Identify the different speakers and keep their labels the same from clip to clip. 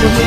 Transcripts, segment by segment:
Speaker 1: कारा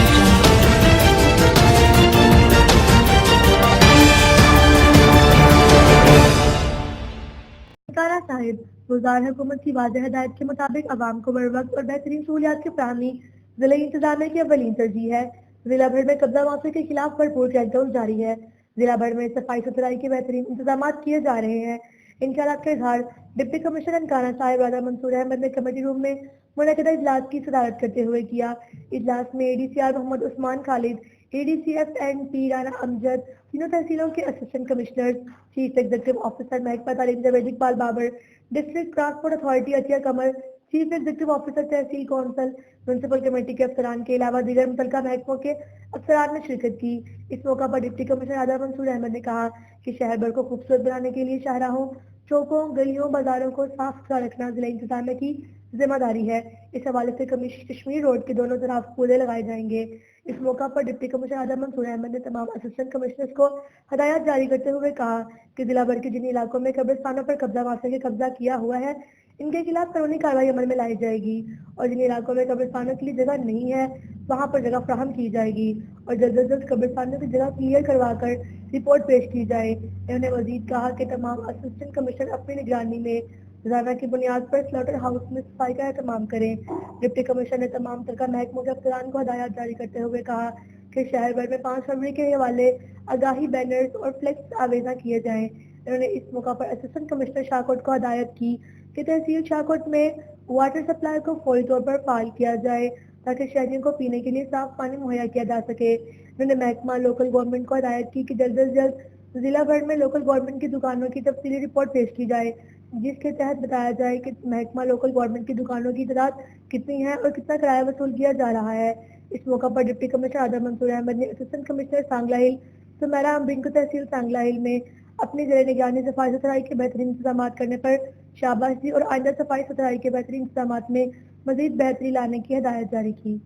Speaker 1: साहिब वज़ार हुकूमत की वाज़ेह हिदायत के मुताबिक आवाम को बर वक्त और बेहतरीन सहूलियात की फराहमी जिले इंतजामिया की अव्वलीन तरजीह है। जिला भर में कब्जा माफी के खिलाफ भरपूर क्रैकडाउन जारी है। जिला भर में सफाई सुथराई के बेहतरीन इंतजाम किए जा रहे हैं। इन ख्यालात का इजहार डिप्टी कमिश्नर काना साहिब राजा मंसूर अहमद ने कमेटी रूम में मुनक़दा इजलास की सदारत करते हुए किया। इजलास में ADCR Mohammad Usman Khalid, ADCF NP Rana Amjad, तीनों तहसीलों के assistant commissioners, chief executive officer महकमा तालीम Javed Iqbal Babar, district transport authority Atiya Qamar, chief executive officer tehsil council, municipal committee के अफसरान के अलावा दीगर मुतल्लिका महकमों के अफसरान ने शिरकत की। इस मौका पर डिप्टी कमिश्नर राजा मंसूर अहमद ने कहा कि शहर भर को खूबसूरत बनाने के लिए शाहराहों, चौकों, गलियों, बाजारों को साफ सुथरा रखना जिला इंतजामिया की जिम्मेदारी है। इस हवाले से कश्मीर रोड के दोनों तरफ पौधे लगाए जाएंगे। इस मौका पर डिप्टी कमिश्नर राजा मंसूर अहमद ने तमाम असिस्टेंट कमिश्नर्स को हदायत जारी करते हुए कहा कि जिला भर के जिन इलाकों में कब्रिस्तानों पर कब्जा माफिया के कब्जा किया हुआ है, इनके खिलाफ कानूनी कार्रवाई अमल में लाई जाएगी और जिन इलाकों में कब्रिस्तानों के लिए जगह नहीं है वहां पर जगह फराहम की जाएगी और जल्द अज जल्द कब्रिस्तानों की जगह क्लियर करवा कर रिपोर्ट पेश की जाए। इन्होंने मजीद कहा कि तमाम असिस्टेंट कमिश्नर अपनी निगरानी में रोजाना की बुनियाद पर स्लॉटर हाउस में सफाई का एहतमाम करें। डिप्टी कमिश्नर ने तमाम तरह महकमों के अफसरान को हदायत जारी करते हुए कहा कि शहर भर में 5 फरवरी के हवाले आगाही बैनर्स और फ्लेक्स आवेजा किए जाएं। इन्होंने इस मौका पर असिस्टेंट कमिश्नर शाहकोट को हदायत की कि तहसील शाहकोट में वाटर सप्लाई को फौरी तौर पर फाल किया जाए ताकि शहरियों को पीने के लिए साफ पानी मुहैया किया जा सके। इन्होंने महकमा लोकल गवर्नमेंट को हदायत की कि जल्द अज जल्द जिला भर में लोकल गवर्नमेंट की दुकानों की तफसीली रिपोर्ट पेश की जाए जिसके तहत बताया जाए कि महकमा लोकल गवर्नमेंट की दुकानों की तादाद कितनी है और कितना किराया वसूल किया जा रहा है। इस मौका पर डिप्टी कमिश्नर राजा मंसूर अहमद ने असिस्टेंट कमिश्नर सांगला हिल सुमेरा अम्बिंग को तहसील सांगला हिल में अपनी जिले निगरानी सफाई सुथराई के बेहतरीन इंतजाम करने पर शाबाश दी और आइंदा सफाई सुथराई के बेहतरीन इंतजाम में मजीद बेहतरी लाने की हिदायत जारी की।